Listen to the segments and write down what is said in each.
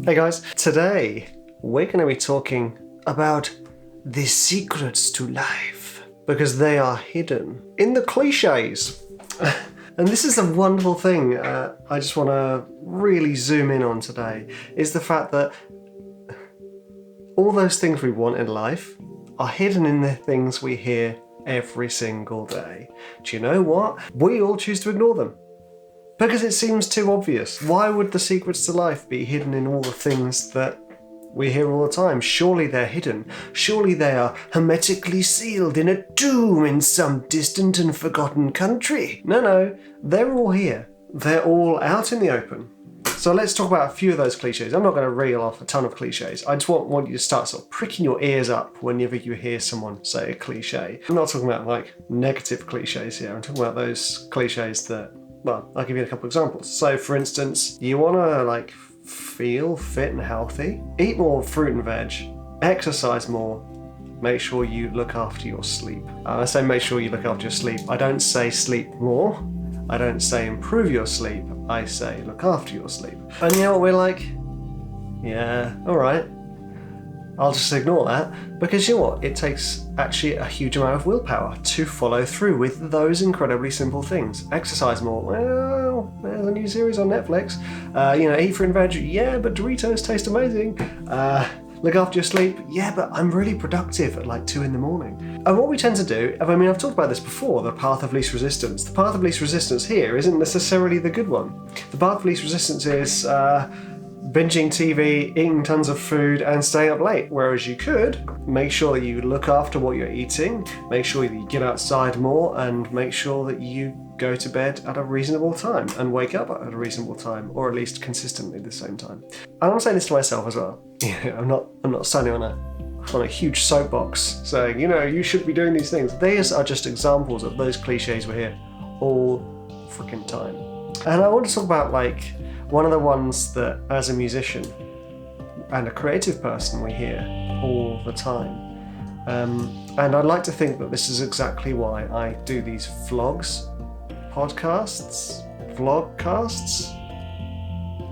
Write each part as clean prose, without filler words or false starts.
Hey guys, today we're going to be talking about the secrets to life because they are hidden in the clichés. And this is a wonderful thing I just want to really zoom in on today, is the fact that all those things we want in life are hidden in the things we hear every single day. Do you know what? We all choose to ignore them. Because it seems too obvious. Why would the secrets to life be hidden in all the things that we hear all the time? Surely they're hidden. Surely they are hermetically sealed in a tomb in some distant and forgotten country. No, they're all here. They're all out in the open. So let's talk about a few of those cliches. I'm not going to reel off a ton of cliches. I just want you to start sort of pricking your ears up whenever you hear someone say a cliche. I'm not talking about like negative cliches here. I'm talking about those cliches that, well, I'll give you a couple examples. So for instance, you want to feel fit and healthy, eat more fruit and veg, exercise more, make sure you look after your sleep. I say make sure you look after your sleep. I don't say sleep more. I don't say improve your sleep. I say look after your sleep. And you know what, we're like, yeah, all right. I'll just ignore that, because you know what? It takes actually a huge amount of willpower to follow through with those incredibly simple things. Exercise more. Well, there's a new series on Netflix. Eat fruit and veg. Yeah, but Doritos taste amazing. Look after your sleep. Yeah, but I'm really productive at 2 a.m. And what we tend to do, I've talked about this before, the path of least resistance. The path of least resistance here isn't necessarily the good one. The path of least resistance is binging TV, eating tons of food, and staying up late. Whereas you could make sure that you look after what you're eating, make sure that you get outside more, and make sure that you go to bed at a reasonable time and wake up at a reasonable time, or at least consistently the same time. And I'm saying this to myself as well. I'm not standing on a huge soapbox saying, you should be doing these things. These are just examples of those cliches we hear all freaking time. And I want to talk about one of the ones that as a musician and a creative person we hear all the time. And I'd like to think that this is exactly why I do these vlogcasts,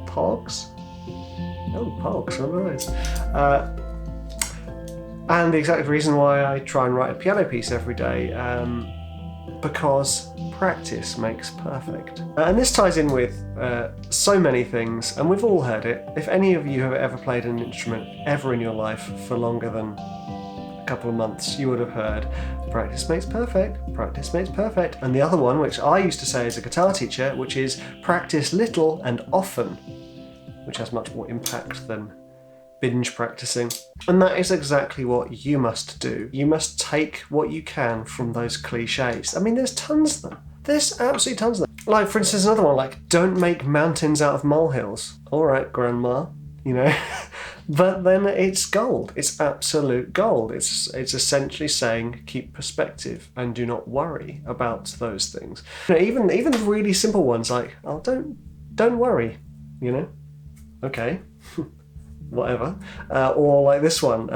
pogs? Oh, pogs, remember those? And the exact reason why I try and write a piano piece every day, because practice makes perfect. And this ties in with so many things, and we've all heard it. If any of you have ever played an instrument ever in your life for longer than a couple of months, you would have heard, practice makes perfect, practice makes perfect. And the other one, which I used to say as a guitar teacher, which is practice little and often, which has much more impact than binge practicing. And that is exactly what you must do. You must take what you can from those cliches. There's tons of them. There's absolutely tons of them. For instance, another one, don't make mountains out of molehills. All right, grandma, But then it's gold. It's absolute gold. It's essentially saying keep perspective and do not worry about those things. Even really simple ones don't worry, Okay. Whatever. Or like this one,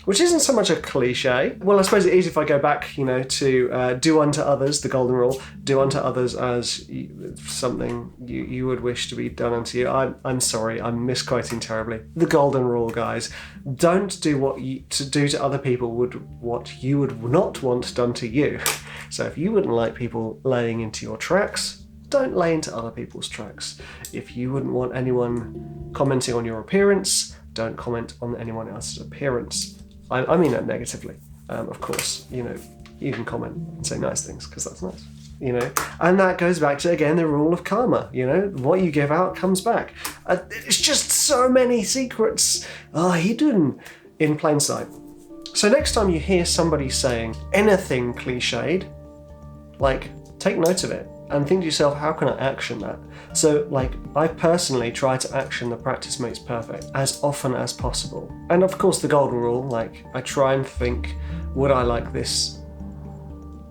which isn't so much a cliche. Well, I suppose it is if I go back, to do unto others, the golden rule, do unto others as something you would wish to be done unto you. I'm sorry, I'm misquoting terribly. The golden rule, guys. Don't do what you to do to other people what you would not want done to you. So if you wouldn't like people laying into your tracks, don't lay into other people's tracks. If you wouldn't want anyone commenting on your appearance, don't comment on anyone else's appearance. I mean that negatively. Of course, you can comment and say nice things because that's nice. And that goes back to, again, the rule of karma. What you give out comes back. It's just so many secrets are hidden in plain sight. So next time you hear somebody saying anything cliched, take note of it. And think to yourself, how can I action that? So, I personally try to action the practice makes perfect as often as possible. And of course, the golden rule, I try and think, would I like this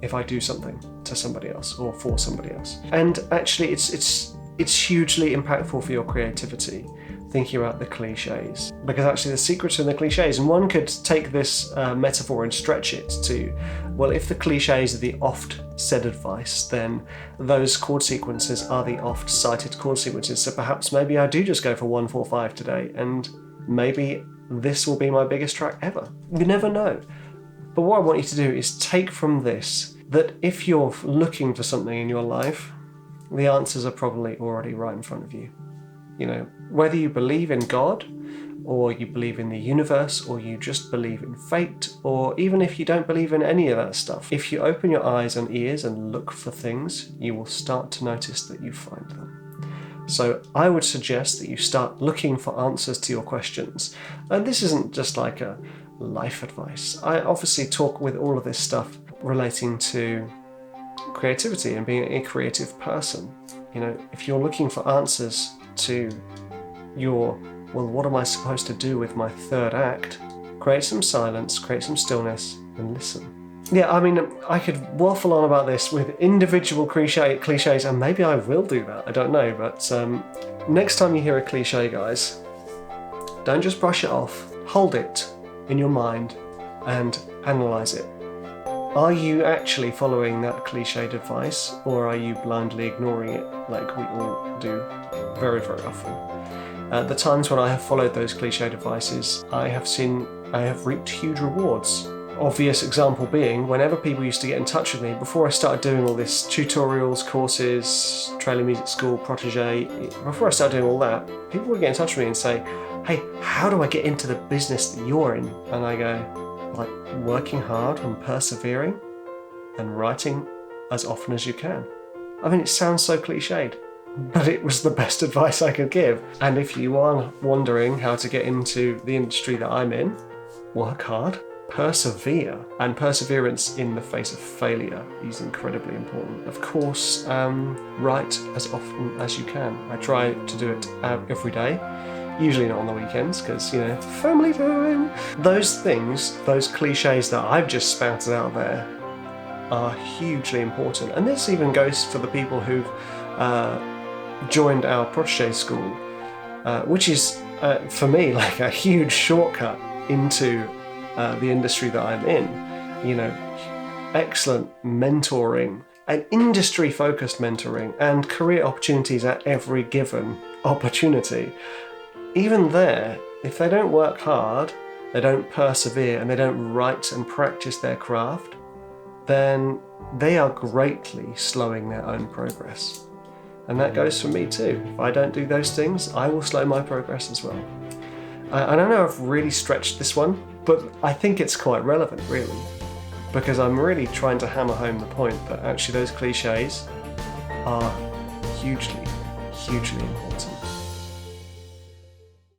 if I do something to somebody else or for somebody else? And actually, it's hugely impactful for your creativity thinking about the cliches, because actually the secrets are in the cliches. And one could take this metaphor and stretch it to, well, if the cliches are the oft said advice, then those chord sequences are the oft cited chord sequences. So perhaps maybe I do just go for 1-4-5 today, and maybe this will be my biggest track ever. You never know. But what I want you to do is take from this that if you're looking for something in your life, the answers are probably already right in front of you. You know, whether you believe in God, or you believe in the universe, or you just believe in fate, or even if you don't believe in any of that stuff, if you open your eyes and ears and look for things, you will start to notice that you find them. So I would suggest that you start looking for answers to your questions. And this isn't just like a life advice. I obviously talk with all of this stuff relating to creativity and being a creative person. You know, if you're looking for answers to your, well, what am I supposed to do with my third act? Create some silence, create some stillness, and listen. Yeah, I mean, I could waffle on about this with individual cliches, and maybe I will do that, I don't know, but next time you hear a cliche, guys, don't just brush it off, hold it in your mind and analyze it. Are you actually following that cliched advice, or are you blindly ignoring it like we all do very, very often? The times when I have followed those cliched advices, I have reaped huge rewards. Obvious example being, whenever people used to get in touch with me, before I started doing all this tutorials, courses, trailer music school, protege, before I started doing all that, people would get in touch with me and say, hey, how do I get into the business that you're in? And I go, like, working hard and persevering and writing as often as you can. I mean, it sounds so cliched, but it was the best advice I could give. And if you are wondering how to get into the industry that I'm in, work hard, persevere, and perseverance in the face of failure is incredibly important. Of course, write as often as you can. I try to do it every day. Usually not on the weekends, because, you know, family time. Those things, those cliches that I've just spouted out there are hugely important. And this even goes for the people who've joined our protege school, which is, for me, like a huge shortcut into the industry that I'm in. You know, excellent mentoring, and industry-focused mentoring, and career opportunities at every given opportunity. Even there, if they don't work hard, they don't persevere, and they don't write and practice their craft, then they are greatly slowing their own progress. And that goes for me too. If I don't do those things, I will slow my progress as well. I know I've really stretched this one, but I think it's quite relevant, really, because I'm really trying to hammer home the point that actually those cliches are hugely, hugely important.